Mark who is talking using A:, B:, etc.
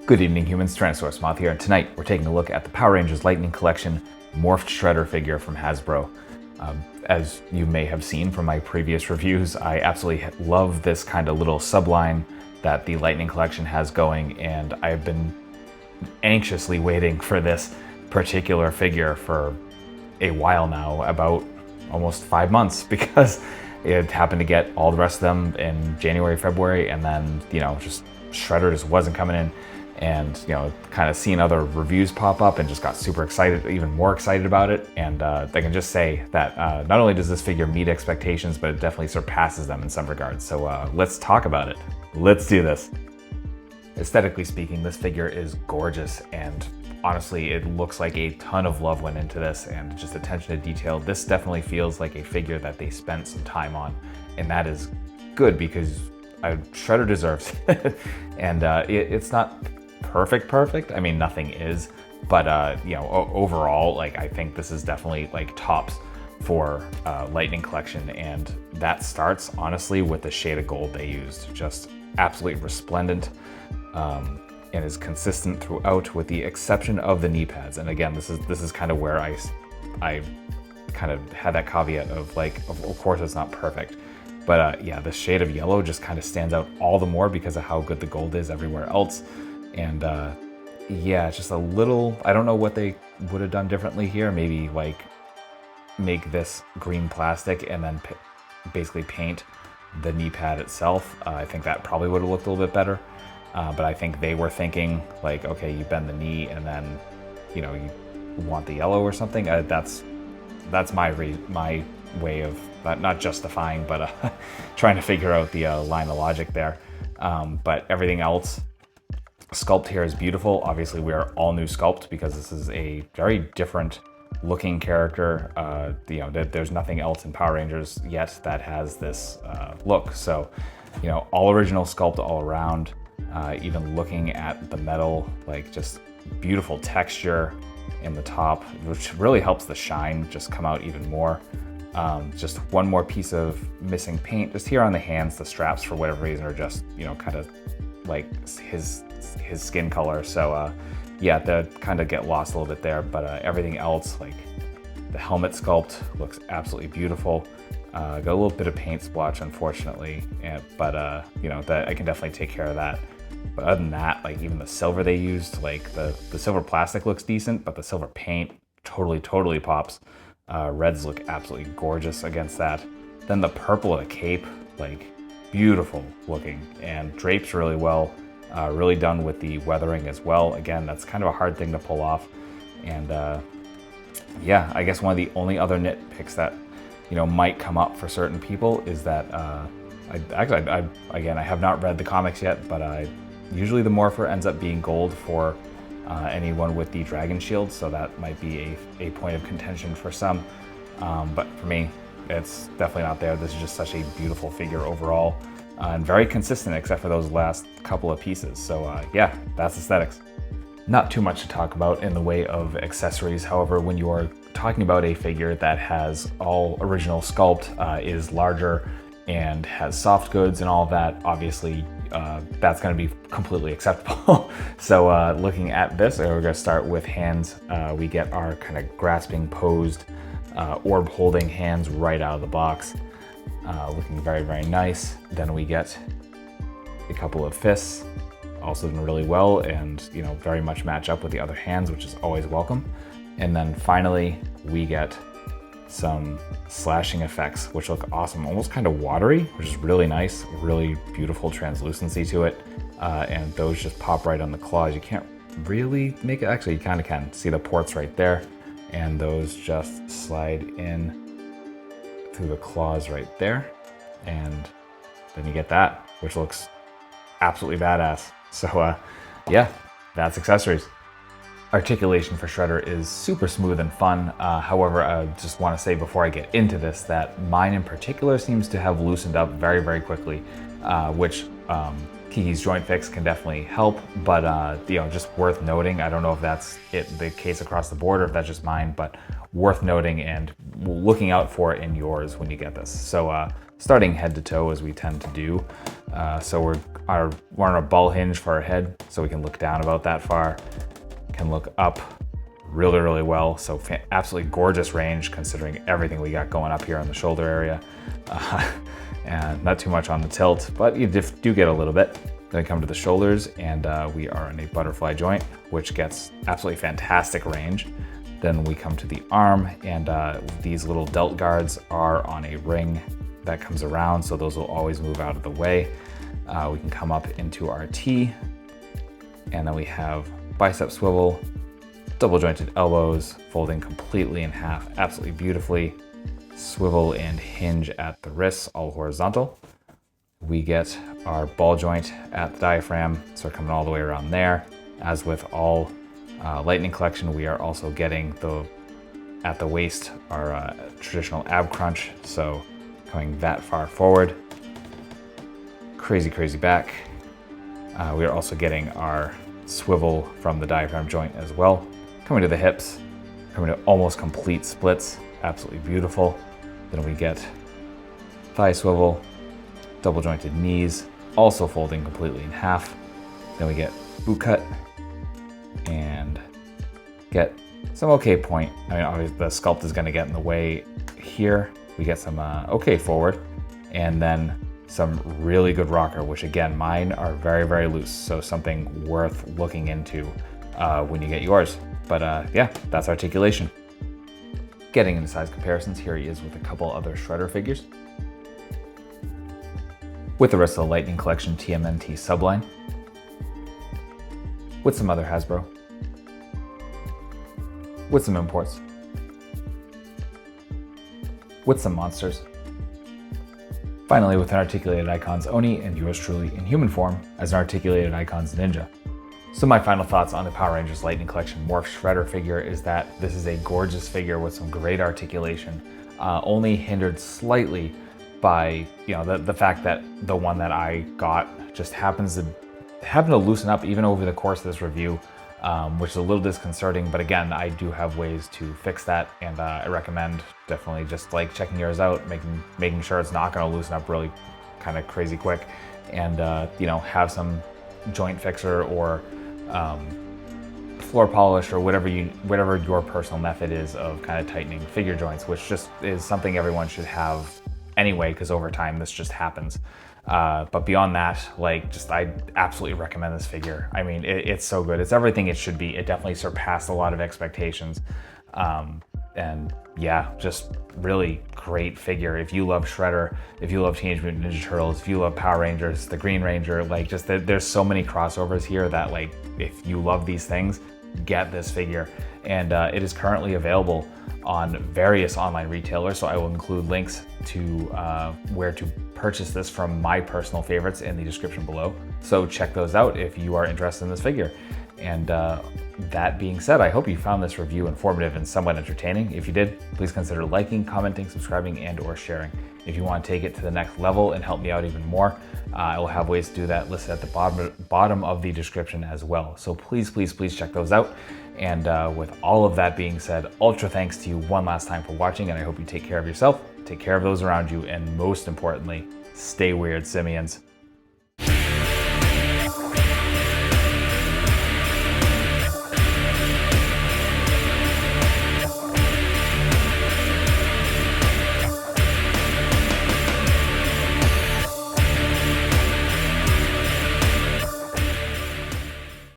A: Good evening humans, Tyrannosaurusmoth here, and tonight we're taking a look at the Power Rangers Lightning Collection Morphed Shredder figure from Hasbro. As you may have seen from my previous reviews, I absolutely love this kind of little subline that the Lightning Collection has going, and I've been anxiously waiting for this particular figure for a while now, about almost 5 months, because it happened to get all the rest of them in January, February, and then, just Shredder just wasn't coming in. And kind of seeing other reviews pop up and just got super excited, even more excited about it. And I can just say that not only does this figure meet expectations, but it definitely surpasses them in some regards. So let's talk about it. Let's do this. Aesthetically speaking, this figure is gorgeous, and honestly, it looks like a ton of love went into this, and just attention to detail. This definitely feels like a figure that they spent some time on, and that is good because Shredder deserves it. And it's not perfect. I mean, nothing is, but overall, I think this is definitely tops for Lightning Collection, and that starts honestly with the shade of gold they used. Just absolutely resplendent, and is consistent throughout, with the exception of the knee pads. And again, this is kind of where I kind of had that caveat of of course it's not perfect. But yeah, the shade of yellow just kind of stands out all the more because of how good the gold is everywhere else. And yeah, just a little, I don't know what they would have done differently here. Maybe make this green plastic and then basically paint the knee pad itself. I think that probably would have looked a little bit better. But I think they were thinking okay, you bend the knee and then, you want the yellow or something. That's my way of not justifying, but trying to figure out the line of logic there. But everything else, sculpt here is beautiful. Obviously, we are all new sculpt because this is a very different looking character. There's nothing else in Power Rangers yet that has this look. So, all original sculpt all around. Even looking at the metal, just beautiful texture in the top, which really helps the shine just come out even more. Just one more piece of missing paint just here on the hands. The straps, for whatever reason, are just kind of his skin color. So yeah, that kind of get lost a little bit there. But everything else, the helmet sculpt, looks absolutely beautiful. Got a little bit of paint splotch, unfortunately, but that I can definitely take care of that. But other than that, even the silver they used, the silver plastic looks decent, but the silver paint totally pops. Reds look absolutely gorgeous against that. Then the purple of the cape, beautiful looking, and drapes really well. Really done with the weathering as well. Again, that's kind of a hard thing to pull off. And yeah, I guess one of the only other nitpicks that might come up for certain people is that I have not read the comics yet, but usually the morpher ends up being gold for anyone with the dragon shield, so that might be a point of contention for some. But for me, it's definitely not there. This is just such a beautiful figure overall, and very consistent except for those last couple of pieces. So yeah, that's aesthetics. Not too much to talk about in the way of accessories. However, when you are talking about a figure that has all original sculpt, is larger, and has soft goods and all of that, obviously that's going to be completely acceptable. So looking at this, we're going to start with hands. We get our kind of grasping, posed, orb holding hands right out of the box, looking very nice. Then we get a couple of fists, also done really well, and very much match up with the other hands, which is always welcome. And then finally we get some slashing effects, which look awesome, almost kind of watery, which is really nice. Really beautiful translucency to it, and those just pop right on the claws. You can't really make it, actually you kind of can see the ports right there, and those just slide in through the claws right there, and then you get that, which looks absolutely badass. So yeah, that's accessories. Articulation for Shredder is super smooth and fun. However, I just want to say before I get into this that mine in particular seems to have loosened up very quickly, which Kiki's joint fix can definitely help, but just worth noting. I don't know if that's the case across the board or if that's just mine, but worth noting and looking out for in yours when you get this. So starting head to toe, as we tend to do. So we're we're on a ball hinge for our head, so we can look down about that far. Can look up really, really well. So absolutely gorgeous range considering everything we got going up here on the shoulder area. And not too much on the tilt, but you do get a little bit. Then we come to the shoulders, and we are in a butterfly joint, which gets absolutely fantastic range. Then we come to the arm, and these little delt guards are on a ring that comes around, so those will always move out of the way. We can come up into our T, and then we have bicep swivel, double jointed elbows, folding completely in half, absolutely beautifully. Swivel and hinge at the wrists, all horizontal. We get our ball joint at the diaphragm, so we're coming all the way around there. As with all Lightning Collection, we are also getting at the waist our traditional ab crunch, so coming that far forward. Crazy, crazy back. We are also getting our swivel from the diaphragm joint as well. Coming to the hips, coming to almost complete splits, absolutely beautiful. Then we get thigh swivel, double jointed knees, also folding completely in half. Then we get boot cut and get some okay point. I mean, obviously the sculpt is gonna get in the way here. We get some okay forward, and then some really good rocker, which again, mine are very, very loose. So something worth looking into when you get yours. But yeah, that's Articulation. Getting into size comparisons, here he is with a couple other Shredder figures. With the rest of the Lightning Collection TMNT subline. With some other Hasbro. With some imports. With some monsters. Finally, with an Articulated Icons Oni and yours truly in human form as an Articulated Icons Ninja. So my final thoughts on the Power Rangers Lightning Collection Morphed Shredder figure is that this is a gorgeous figure with some great articulation, only hindered slightly by the fact that the one that I got just happened to loosen up even over the course of this review, which is a little disconcerting. But again, I do have ways to fix that, and I recommend definitely just like checking yours out, making sure it's not going to loosen up really kind of crazy quick, and have some joint fixer or floor polish or whatever your personal method is of kind of tightening figure joints, which just is something everyone should have anyway, because over time this just happens. But beyond that, I absolutely recommend this figure. I mean, it's so good. It's everything it should be. It definitely surpassed a lot of expectations. And yeah, just really great figure. If you love Shredder, if you love Teenage Mutant Ninja Turtles, if you love Power Rangers, the Green Ranger, there's so many crossovers here that if you love these things, get this figure. And it is currently available on various online retailers, so I will include links to where to purchase this from my personal favorites in the description below. So check those out if you are interested in this figure. And that being said, I hope you found this review informative and somewhat entertaining. If you did, please consider liking, commenting, subscribing, and or sharing. If you want to take it to the next level and help me out even more, I will have ways to do that listed at the bottom of the description as well. So please, please, please check those out. And with all of that being said, ultra thanks to you one last time for watching, and I hope you take care of yourself, take care of those around you, and most importantly, stay weird, simians.